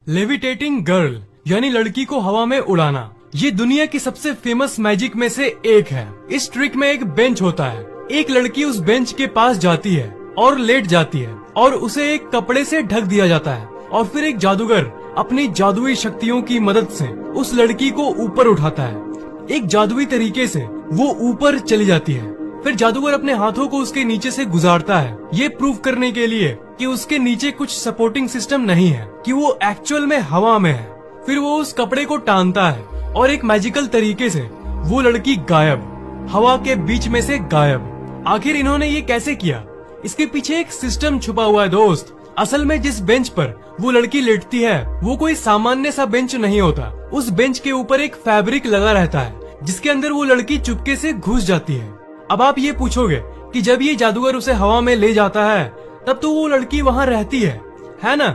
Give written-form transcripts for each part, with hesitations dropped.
Levitating girl यानी लड़की को हवा में उड़ाना, ये दुनिया की सबसे फेमस मैजिक में से एक है। इस ट्रिक में एक बेंच होता है, एक लड़की उस बेंच के पास जाती है और लेट जाती है और उसे एक कपड़े से ढक दिया जाता है और फिर एक जादूगर अपनी जादुई शक्तियों की मदद से उस लड़की को ऊपर उठाता है। एक जादुई तरीके से वो ऊपर चली जाती है। फिर जादूगर अपने हाथों को उसके नीचे से गुजारता है, ये प्रूव करने के लिए कि उसके नीचे कुछ सपोर्टिंग सिस्टम नहीं है, कि वो एक्चुअल में हवा में है। फिर वो उस कपड़े को टानता है और एक मैजिकल तरीके से वो लड़की गायब, हवा के बीच में से गायब। आखिर इन्होंने ये कैसे किया? इसके पीछे एक सिस्टम छुपा हुआ है दोस्त। असल में जिस बेंच पर वो लड़की लेटती है वो कोई सामान्य सा बेंच नहीं होता। उस बेंच के ऊपर एक फैब्रिक लगा रहता है जिसके अंदर वो लड़की चुपके से घुस जाती है। अब आप ये पूछोगे कि जब ये जादूगर उसे हवा में ले जाता है तब तो वो लड़की वहाँ रहती है ना?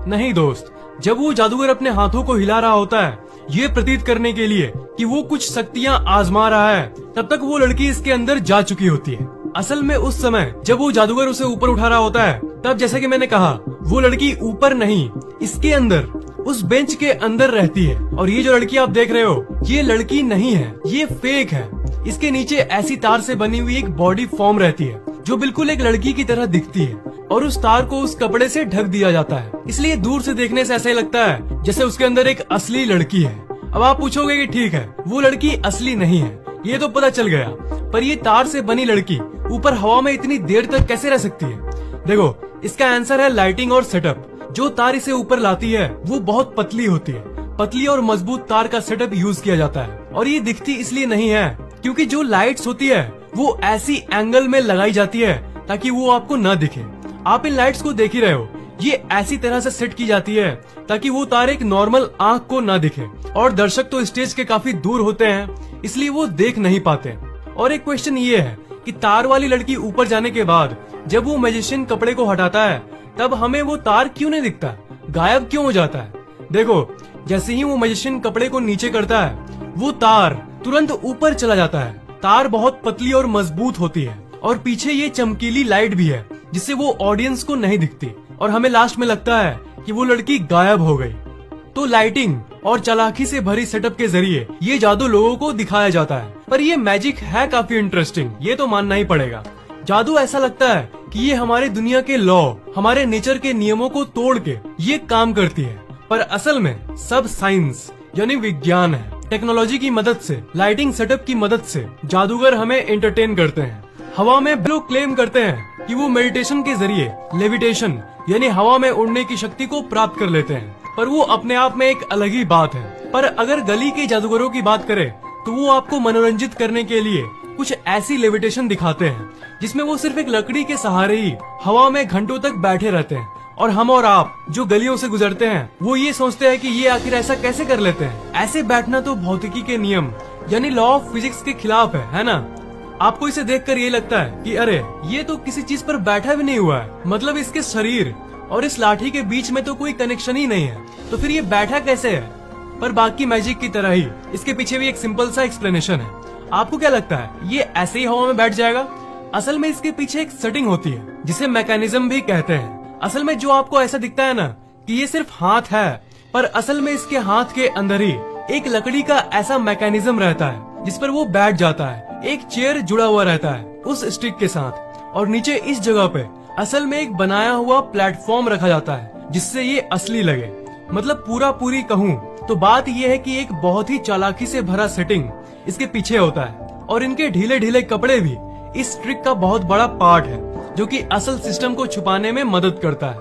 नहीं दोस्त, जब वो जादूगर अपने हाथों को हिला रहा होता है ये प्रतीत करने के लिए कि वो कुछ शक्तियाँ आजमा रहा है, तब तक वो लड़की इसके अंदर जा चुकी होती है। असल में उस समय जब वो जादूगर उसे ऊपर उठा रहा होता है तब जैसे कि मैंने कहा वो लड़की ऊपर नहीं, इसके अंदर, उस बेंच के अंदर रहती है। और ये जो लड़की आप देख रहे हो ये लड़की नहीं है, ये फेक है। इसके नीचे ऐसी तार से बनी हुई एक बॉडी फॉर्म रहती है जो बिल्कुल एक लड़की की तरह दिखती है और उस तार को उस कपड़े से ढक दिया जाता है, इसलिए दूर से देखने से ऐसा ही लगता है जैसे उसके अंदर एक असली लड़की है। अब आप पूछोगे कि ठीक है वो लड़की असली नहीं है, ये तो पता चल गया, पर ये तार से बनी लड़की ऊपर हवा में इतनी देर तक कैसे रह सकती है? देखो, इसका आंसर है लाइटिंग और सेटअप। जो तार इसे ऊपर लाती है वो बहुत पतली होती है। पतली और मजबूत तार का सेटअप यूज किया जाता है और ये दिखती इसलिए नहीं है क्योंकि जो लाइट्स होती है वो ऐसी एंगल में लगाई जाती है ताकि वो आपको न दिखे। आप इन लाइट्स को देख ही रहे हो, ये ऐसी तरह से सेट की जाती है ताकि वो तार एक नॉर्मल आंख को न दिखे और दर्शक तो स्टेज के काफी दूर होते हैं इसलिए वो देख नहीं पाते। और एक क्वेश्चन ये है कि तार वाली लड़की ऊपर जाने के बाद जब वो मैजिशियन कपड़े को हटाता है तब हमें वो तार क्यों नहीं दिखता, गायब क्यों हो जाता है? देखो, जैसे ही वो मैजिशियन कपड़े को नीचे करता है वो तार तुरंत ऊपर चला जाता है। तार बहुत पतली और मजबूत होती है और पीछे ये चमकीली लाइट भी है जिससे वो ऑडियंस को नहीं दिखती और हमें लास्ट में लगता है कि वो लड़की गायब हो गई। तो लाइटिंग और चालाकी से भरी सेटअप के जरिए ये जादू लोगों को दिखाया जाता है। पर ये मैजिक है काफी इंटरेस्टिंग, ये तो मानना ही पड़ेगा। जादू ऐसा लगता है कि ये हमारे दुनिया के लॉ, हमारे नेचर के नियमों को तोड़ के ये काम करती है, पर असल में सब साइंस यानी विज्ञान है। टेक्नोलॉजी की मदद से, लाइटिंग सेटअप की मदद से जादूगर हमें एंटरटेन करते हैं। हवा में लोग क्लेम करते हैं कि वो मेडिटेशन के जरिए लेविटेशन यानी हवा में उड़ने की शक्ति को प्राप्त कर लेते हैं, पर वो अपने आप में एक अलग ही बात है। पर अगर गली के जादूगरों की बात करें तो वो आपको मनोरंजित करने के लिए कुछ ऐसी लेविटेशन दिखाते हैं जिसमें वो सिर्फ एक लकड़ी के सहारे ही हवा में घंटों तक बैठे रहते हैं और हम और आप जो गलियों से गुजरते हैं वो ये सोचते हैं कि ये आखिर ऐसा कैसे कर लेते हैं। ऐसे बैठना तो भौतिकी के नियम यानी लॉ ऑफ फिजिक्स के खिलाफ है ना? आपको इसे देखकर ये लगता है कि अरे ये तो किसी चीज पर बैठा भी नहीं हुआ है, मतलब इसके शरीर और इस लाठी के बीच में तो कोई कनेक्शन ही नहीं है, तो फिर ये बैठा कैसे है? पर बाकी मैजिक की तरह ही इसके पीछे भी एक सिंपल सा एक्सप्लेनेशन है। आपको क्या लगता है ये ऐसे ही हवा में बैठ जाएगा? असल में इसके पीछे एक सेटिंग होती है जिसे मैकेनिज्म भी कहते हैं। असल में जो आपको ऐसा दिखता है ना कि ये सिर्फ हाथ है, पर असल में इसके हाथ के अंदर ही एक लकड़ी का ऐसा मैकेनिज्म रहता है जिस पर वो बैठ जाता है। एक चेयर जुड़ा हुआ रहता है उस स्टिक के साथ और नीचे इस जगह पे असल में एक बनाया हुआ प्लेटफॉर्म रखा जाता है जिससे ये असली लगे। मतलब पूरी कहूँ तो बात ये है कि एक बहुत ही चालाकी से भरा सेटिंग इसके पीछे होता है और इनके ढीले ढीले कपड़े भी इस ट्रिक का बहुत बड़ा पार्ट है जो कि असल सिस्टम को छुपाने में मदद करता है।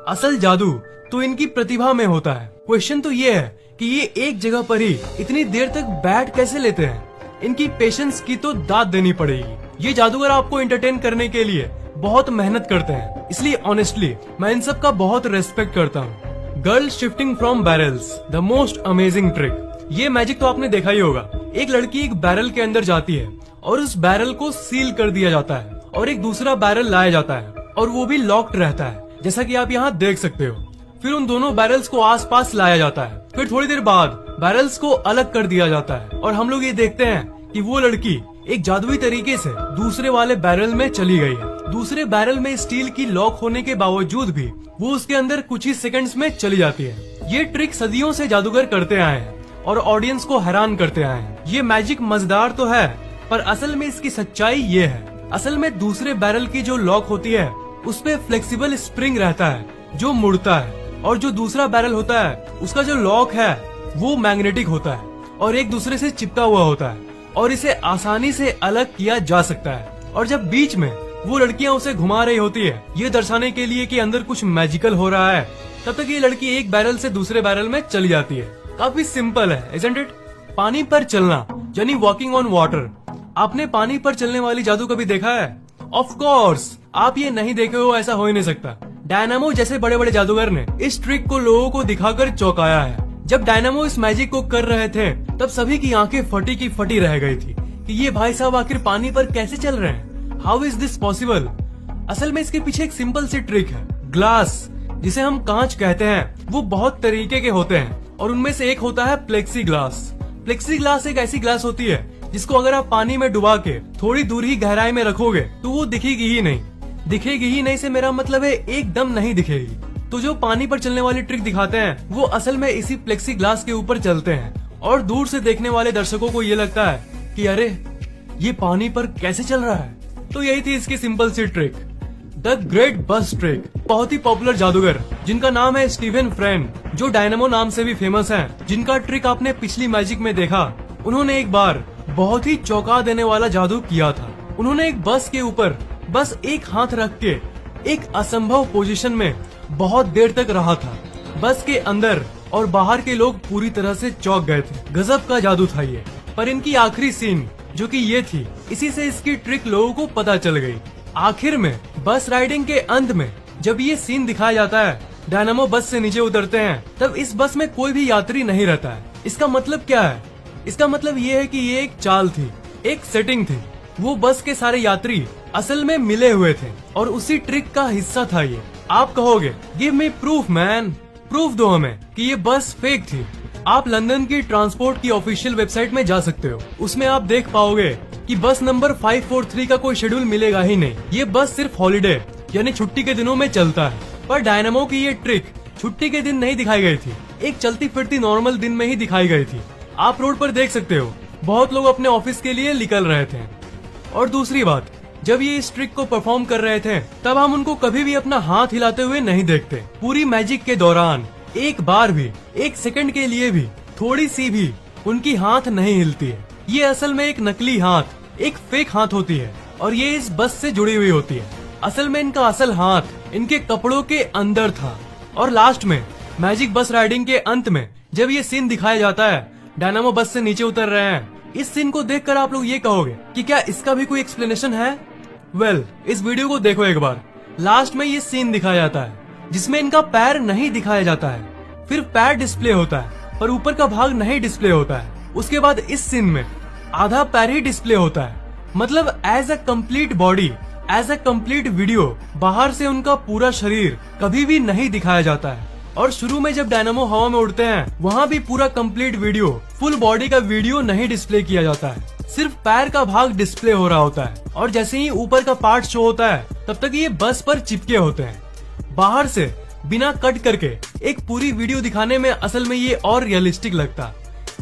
असल जादू तो इनकी प्रतिभा में होता है। क्वेश्चन तो ये है कि ये एक जगह पर ही इतनी देर तक बैठ कैसे लेते हैं? इनकी पेशेंस की तो दाद देनी पड़ेगी। ये जादूगर आपको एंटरटेन करने के लिए बहुत मेहनत करते हैं, इसलिए ऑनेस्टली मैं इन सब का बहुत रेस्पेक्ट करता हूँ। Girl shifting from barrels, the most amazing trick. ये मैजिक तो आपने देखा ही होगा। एक लड़की एक बैरल के अंदर जाती है और उस बैरल को सील कर दिया जाता है और एक दूसरा बैरल लाया जाता है और वो भी लॉक्ड रहता है, जैसा कि आप यहाँ देख सकते हो। फिर उन दोनों बैरल्स को आसपास लाया जाता है। फिर थोड़ी देर बाद बैरल्स को अलग कर दिया जाता है और हम लोग ये देखते हैं कि वो लड़की एक जादुई तरीके से दूसरे वाले बैरल में चली गई है। दूसरे बैरल में स्टील की लॉक होने के बावजूद भी वो उसके अंदर कुछ ही सेकंड्स में चली जाती है। ये ट्रिक सदियों से जादूगर करते आए हैं और ऑडियंस को हैरान करते आए हैं। ये मैजिक मजेदार तो है, पर असल में इसकी सच्चाई ये है। असल में दूसरे बैरल की जो लॉक होती है उस पे फ्लेक्सिबल स्प्रिंग रहता है जो मुड़ता है, और जो दूसरा बैरल होता है उसका जो लॉक है वो मैग्नेटिक होता है और एक दूसरे से चिपका हुआ होता है, और इसे आसानी से अलग किया जा सकता है। और जब बीच में वो लड़कियां उसे घुमा रही होती है ये दर्शाने के लिए कि अंदर कुछ मैजिकल हो रहा है, तब तक ये लड़की एक बैरल से दूसरे बैरल में चली जाती है। काफी सिंपल है, isn't it? पानी पर चलना यानी वॉकिंग ऑन वाटर। आपने पानी पर चलने वाली जादू कभी देखा है? ऑफ कोर्स आप ये नहीं देखे हो, ऐसा हो ही नहीं सकता। डायनामो जैसे बड़े बड़े जादूगर ने इस ट्रिक को लोगों को दिखाकर चौंकाया है। जब डायनामो इस मैजिक को कर रहे थे तब सभी की आंखें फटी की फटी रह गई थी कि ये भाई साहब आखिर पानी पर कैसे चल रहे हैं, हाउ इज दिस पॉसिबल। असल में इसके पीछे एक सिंपल सी ट्रिक है। ग्लास, जिसे हम कांच कहते हैं, वो बहुत तरीके के होते हैं और उनमें से एक होता है प्लेक्सी ग्लास। प्लेक्सी ग्लास एक ऐसी ग्लास होती है जिसको अगर आप पानी में डुबा के थोड़ी दूर ही गहराई में रखोगे तो वो दिखेगी ही नहीं। दिखेगी ही नहीं से मेरा मतलब है एकदम नहीं दिखेगी। तो जो पानी पर चलने वाली ट्रिक दिखाते हैं वो असल में इसी प्लेक्सी ग्लास के ऊपर चलते हैं, और दूर से देखने वाले दर्शकों को ये लगता है कि अरे ये पानी पर कैसे चल रहा है। तो यही थी इसकी सिंपल सी trick, the great bus trick. बहुत ही पॉपुलर जादूगर जिनका नाम है स्टीवन फ्रेन, जो डायनामो नाम से भी फेमस हैं, जिनका ट्रिक आपने पिछली मैजिक में देखा, उन्होंने एक बार बहुत ही चौंका देने वाला जादू किया था। उन्होंने एक बस के ऊपर बस एक हाथ रख के एक असंभव पोजीशन में बहुत देर तक रहा था। बस के अंदर और बाहर के लोग पूरी तरह से चौंक गए थे। गजब का जादू था ये। पर इनकी आखिरी सीन जो कि ये थी, इसी से इसकी ट्रिक लोगों को पता चल गई। आखिर में बस राइडिंग के अंत में जब ये सीन दिखाया जाता है, डायनामो बस से नीचे उतरते हैं, तब इस बस में कोई भी यात्री नहीं रहता है। इसका मतलब क्या है? इसका मतलब ये है कि ये एक चाल थी, एक सेटिंग थी। वो बस के सारे यात्री असल में मिले हुए थे और उसी ट्रिक का हिस्सा था ये। आप कहोगे give me proof man, proof दो हमें कि ये बस फेक थी। आप लंदन की ट्रांसपोर्ट की ऑफिशियल वेबसाइट में जा सकते हो। उसमें आप देख पाओगे कि बस नंबर 543 का कोई शेड्यूल मिलेगा ही नहीं। ये बस सिर्फ हॉलिडे यानी छुट्टी के दिनों में चलता है। पर डायनामो की ये ट्रिक छुट्टी के दिन नहीं दिखाई गई थी, एक चलती फिरती नॉर्मल दिन में ही दिखाई गई थी। आप रोड पर देख सकते हो बहुत लोग अपने ऑफिस के लिए निकल रहे थे। और दूसरी बात, जब ये इस ट्रिक को परफॉर्म कर रहे थे तब हम उनको कभी भी अपना हाथ हिलाते हुए नहीं देखते। पूरी मैजिक के दौरान एक बार भी, एक सेकंड के लिए भी, थोड़ी सी भी उनकी हाथ नहीं हिलती है। ये असल में एक नकली हाथ, एक फेक हाथ होती है और ये इस बस से जुड़ी हुई होती है। असल में इनका असल हाथ इनके कपड़ों के अंदर था। और लास्ट में मैजिक बस राइडिंग के अंत में जब ये सीन दिखाया जाता है, डायनामो बस से नीचे उतर रहे हैं, इस सीन को देखकर आप लोग ये कहोगे कि क्या इसका भी कोई एक्सप्लेनेशन है? वेल, इस वीडियो को देखो एक बार। लास्ट में ये सीन दिखाया जाता है जिसमें इनका पैर नहीं दिखाया जाता है, फिर पैर डिस्प्ले होता है पर ऊपर का भाग नहीं डिस्प्ले होता है। उसके बाद इस सीन में आधा पैर ही डिस्प्ले होता है। मतलब as a complete body, as a complete video, बाहर से उनका पूरा शरीर कभी भी नहीं दिखाया जाता है। और शुरू में जब डायनामो हवा में उड़ते हैं वहाँ भी पूरा कंप्लीट वीडियो, फुल बॉडी का वीडियो नहीं डिस्प्ले किया जाता है, सिर्फ पैर का भाग डिस्प्ले हो रहा होता है। और जैसे ही ऊपर का पार्ट शो होता है तब तक ये बस पर चिपके होते हैं। बाहर से बिना कट करके एक पूरी वीडियो दिखाने में असल में ये और रियलिस्टिक लगता।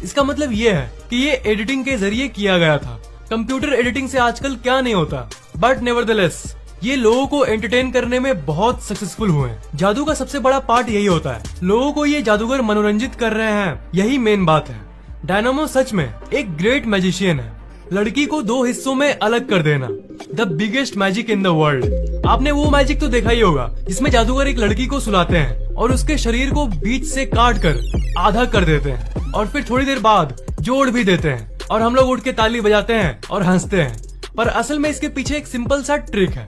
इसका मतलब ये है कि ये एडिटिंग के जरिए किया गया था। कंप्यूटर एडिटिंग से आजकल क्या नहीं होता, बट नेवरदलेस ये लोगों को एंटरटेन करने में बहुत सक्सेसफुल हुए हैं। जादू का सबसे बड़ा पार्ट यही होता है, लोगों को ये जादूगर मनोरंजित कर रहे हैं, यही मेन बात है। डायनामो सच में एक ग्रेट मैजिशियन है। लड़की को दो हिस्सों में अलग कर देना, the biggest magic in the world. आपने वो मैजिक तो देखा ही होगा जिसमें जादूगर एक लड़की को सुलाते हैं और उसके शरीर को बीच से काट कर आधा कर देते हैं और फिर थोड़ी देर बाद जोड़ भी देते हैं और हम लोग उठ के ताली बजाते हैं और हंसते हैं। पर असल में इसके पीछे एक सिंपल सा ट्रिक है।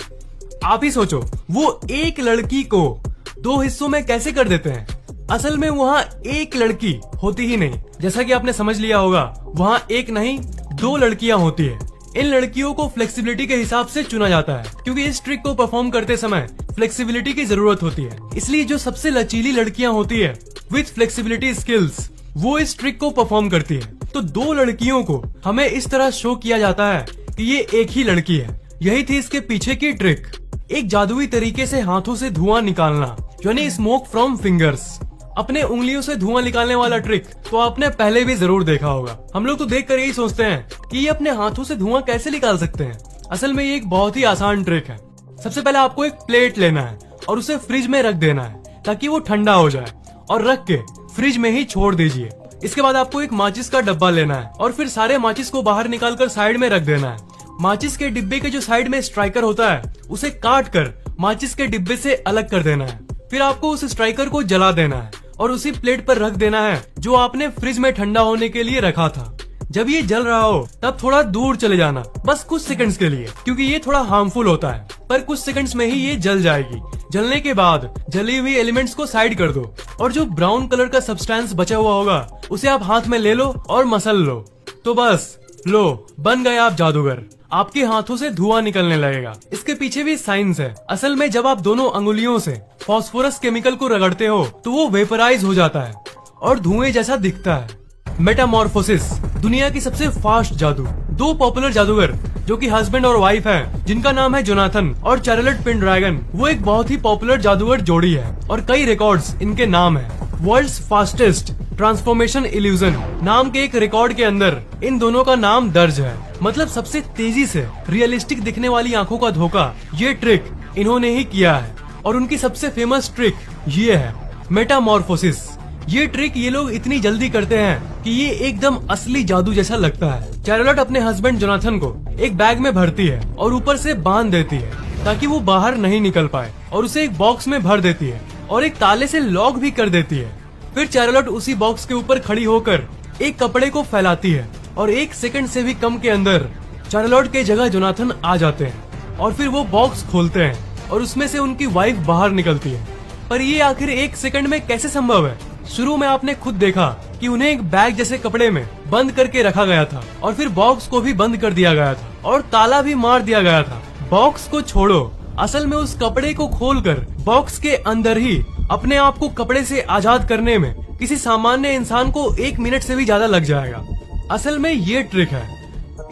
आप ही सोचो, वो एक लड़की को दो हिस्सों में कैसे कर देते हैं। असल में वहाँ एक लड़की होती ही नहीं, जैसा कि आपने समझ लिया होगा, वहाँ एक नहीं दो लड़कियां होती है। इन लड़कियों को फ्लेक्सिबिलिटी के हिसाब से चुना जाता है क्योंकि इस ट्रिक को परफॉर्म करते समय फ्लेक्सिबिलिटी की जरूरत होती है। इसलिए जो सबसे लचीली लड़कियां होती है विथ फ्लेक्सिबिलिटी स्किल्स, वो इस ट्रिक को परफॉर्म करती है। तो दो लड़कियों को हमें इस तरह शो किया जाता है कि ये एक ही लड़की है। यही थी इसके पीछे की ट्रिक, एक जादुई तरीके से हाथों से धुआं निकालना, यानी स्मोक फ्रॉम फिंगर्स। अपने उंगलियों से धुआं निकालने वाला ट्रिक तो आपने पहले भी जरूर देखा होगा। हम लोग तो देखकर यही सोचते हैं कि ये अपने हाथों से धुआं कैसे निकाल सकते हैं। असल में ये एक बहुत ही आसान ट्रिक है। सबसे पहले आपको एक प्लेट लेना है और उसे फ्रिज में रख देना है ताकि वो ठंडा हो जाए, और रख के फ्रिज में ही छोड़ दीजिए। इसके बाद आपको एक माचिस का डब्बा लेना है और फिर सारे माचिस को बाहर निकालकर साइड में रख देना है। माचिस के डिब्बे के जो साइड में स्ट्राइकर होता है उसे काट कर माचिस के डिब्बे से अलग कर देना है। फिर आपको उस स्ट्राइकर को जला देना है और उसी प्लेट पर रख देना है जो आपने फ्रिज में ठंडा होने के लिए रखा था। जब ये जल रहा हो तब थोड़ा दूर चले जाना, बस कुछ सेकंड्स के लिए, क्योंकि ये थोड़ा हार्मफुल होता है, पर कुछ सेकंड्स में ही ये जल जाएगी। जलने के बाद जली हुई एलिमेंट्स को साइड कर दो और जो ब्राउन कलर का सब्सटेंस बचा हुआ होगा उसे आप हाथ में ले लो और मसल लो। तो बस लो, बन गए आप जादूगर। आपके हाथों से धुआं निकलने लगेगा। इसके पीछे भी साइंस है। असल में जब आप दोनों अंगुलियों से फास्फोरस केमिकल को रगड़ते हो तो वो वेपराइज हो जाता है और धुएं जैसा दिखता है। मेटामॉर्फोसिस दुनिया की सबसे फास्ट जादू। दो पॉपुलर जादूगर जो कि हस्बैंड और वाइफ हैं, जिनका नाम है जोनाथन और चार्लोट पेंड्रैगन, वो एक बहुत ही पॉपुलर जादूगर जोड़ी है और कई रिकॉर्ड्स इनके नाम है। वर्ल्ड्स फास्टेस्ट ट्रांसफॉर्मेशन इल्यूजन नाम के एक रिकॉर्ड के अंदर इन दोनों का नाम दर्ज है। मतलब सबसे तेजी से रियलिस्टिक दिखने वाली आंखों का धोखा ये ट्रिक इन्होंने ही किया है। और उनकी सबसे फेमस ट्रिक ये है मेटामॉर्फोसिस। ये ट्रिक ये लोग इतनी जल्दी करते हैं कि ये एकदम असली जादू जैसा लगता है। चार्लोट अपने हस्बैंड जोनाथन को एक बैग में भरती है और ऊपर से बांध देती है ताकि वो बाहर नहीं निकल पाए, और उसे एक बॉक्स में भर देती है और एक ताले से लॉक भी कर देती है। फिर चार्लोट उसी बॉक्स के ऊपर खड़ी होकर एक कपड़े को फैलाती है और 1 सेकंड से भी कम के अंदर चार्लोट के जगह जोनाथन आ जाते हैं और फिर वो बॉक्स खोलते हैं और उसमें से उनकी वाइफ बाहर निकलती है। पर ये आखिर 1 सेकंड में कैसे संभव है? शुरू में आपने खुद देखा कि उन्हें एक बैग जैसे कपड़े में बंद करके रखा गया था और फिर बॉक्स को भी बंद कर दिया गया था और ताला भी मार दिया गया था। बॉक्स को छोड़ो, असल में उस कपड़े को खोलकर बॉक्स के अंदर ही अपने आप को कपड़े से आजाद करने में किसी सामान्य इंसान को 1 मिनट से भी ज्यादा लग जाएगा। असल में ये ट्रिक है।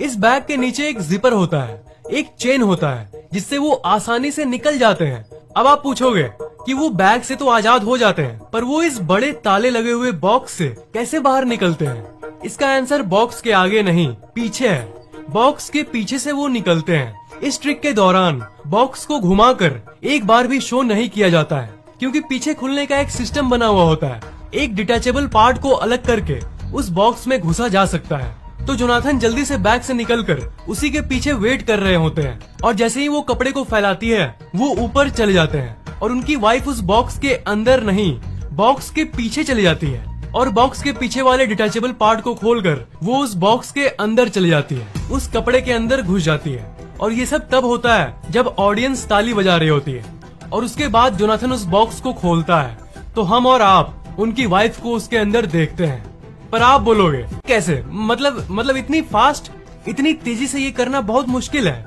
इस बैग के नीचे एक जिपर होता है, एक चेन होता है जिससे वो आसानी से निकल जाते हैं। अब आप पूछोगे कि वो बैग से तो आजाद हो जाते हैं, पर वो इस बड़े ताले लगे हुए बॉक्स से कैसे बाहर निकलते हैं? इसका आंसर बॉक्स के आगे नहीं, पीछे है। बॉक्स के पीछे से वो निकलते हैं। इस ट्रिक के दौरान बॉक्स को घुमाकर एक बार भी शो नहीं किया जाता है, क्योंकि पीछे खुलने का एक सिस्टम बना हुआ होता है। एक डिटैचेबल पार्ट को अलग करके उस बॉक्स में घुसा जा सकता है। तो जोनाथन जल्दी से बैग से निकलकर उसी के पीछे वेट कर रहे होते हैं, और जैसे ही वो कपड़े को फैलाती है वो ऊपर चले जाते हैं और उनकी वाइफ उस बॉक्स के अंदर नहीं, बॉक्स के पीछे चली जाती है और बॉक्स के पीछे वाले डिटैचेबल पार्ट को खोलकर वो उस बॉक्स के अंदर चली जाती है, उस कपड़े के अंदर घुस जाती है। और ये सब तब होता है जब ऑडियंस ताली बजा रही होती है। और उसके बाद जोनाथन उस बॉक्स को खोलता है तो हम और आप उनकी वाइफ को उसके अंदर देखते हैं। पर आप बोलोगे कैसे? मतलब इतनी फास्ट, इतनी तेजी से ये करना बहुत मुश्किल है।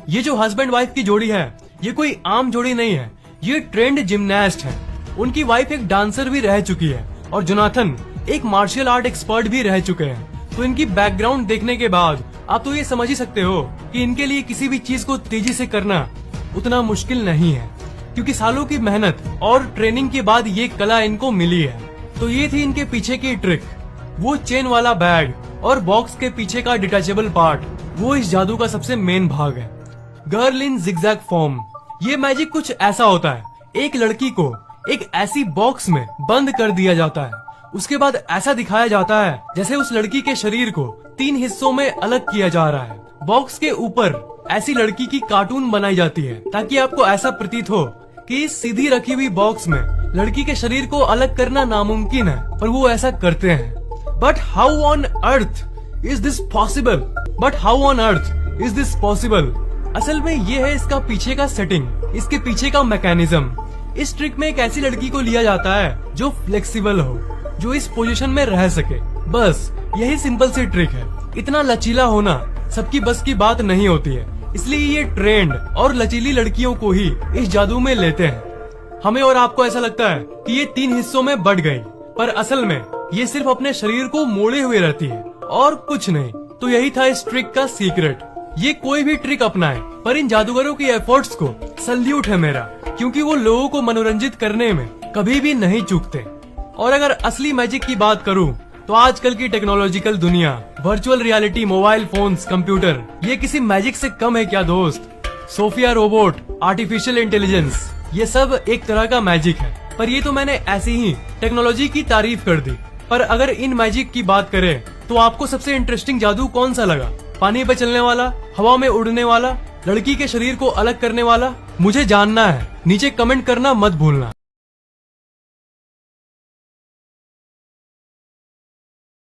ये जो हस्बैंड वाइफ की जोड़ी है ये कोई आम जोड़ी नहीं है, ये ट्रेंड जिम्नास्ट है। उनकी वाइफ एक डांसर भी रह चुकी है और जोनाथन एक मार्शल आर्ट एक्सपर्ट भी रह चुके हैं। तो इनकी बैकग्राउंड देखने के बाद आप तो ये समझ ही सकते हो कि इनके लिए किसी भी चीज को तेजी से करना उतना मुश्किल नहीं है, क्योंकि सालों की मेहनत और ट्रेनिंग के बाद ये कला इनको मिली है। तो ये थी इनके पीछे की ट्रिक, वो चेन वाला बैग और बॉक्स के पीछे का डिटैचेबल पार्ट, वो इस जादू का सबसे मेन भाग है। Girl in zigzag form. ये मैजिक कुछ ऐसा होता है, एक लड़की को एक ऐसी बॉक्स में बंद कर दिया जाता है, उसके बाद ऐसा दिखाया जाता है जैसे उस लड़की के शरीर को 3 हिस्सों में अलग किया जा रहा है। बॉक्स के ऊपर ऐसी लड़की की कार्टून बनाई जाती है ताकि आपको ऐसा प्रतीत हो कि इस सीधी रखी हुई बॉक्स में लड़की के शरीर को अलग करना नामुमकिन है, पर वो ऐसा करते हैं। But how on earth is this possible? असल में ये है इसका पीछे का सेटिंग, इसके पीछे का मैकेनिज्म। इस ट्रिक में एक ऐसी लड़की को लिया जाता है जो फ्लेक्सिबल हो, जो इस पोजीशन में रह सके। बस यही सिंपल सी ट्रिक है। इतना लचीला होना सबकी बस की बात नहीं होती है, इसलिए ये ट्रेंड और लचीली लड़कियों को ही इस जादू में लेते हैं। हमें और आपको ऐसा लगता है कि ये 3 हिस्सों में बट गई, पर असल में ये सिर्फ अपने शरीर को मोड़े हुए रहती है और कुछ नहीं। तो यही था इस ट्रिक का सीक्रेट। ये कोई भी ट्रिक अपनाए, पर इन जादूगरों की एफर्ट्स को सल्यूट है मेरा, क्योंकि वो लोगों को मनोरंजित करने में कभी भी नहीं चूकते। और अगर असली मैजिक की बात करूं तो आजकल की टेक्नोलॉजिकल दुनिया, virtual reality, mobile phones, computer, ये किसी मैजिक से कम है क्या दोस्त। सोफिया रोबोट, आर्टिफिशियल इंटेलिजेंस, ये सब एक तरह का मैजिक है। पर ये तो मैंने ऐसी ही टेक्नोलॉजी की तारीफ कर दी। पर अगर इन मैजिक की बात करें तो आपको सबसे इंटरेस्टिंग जादू कौन सा लगा? पानी पे चलने वाला, हवा में उड़ने वाला, लड़की के शरीर को अलग करने वाला? मुझे जानना है, नीचे कमेंट करना मत भूलना।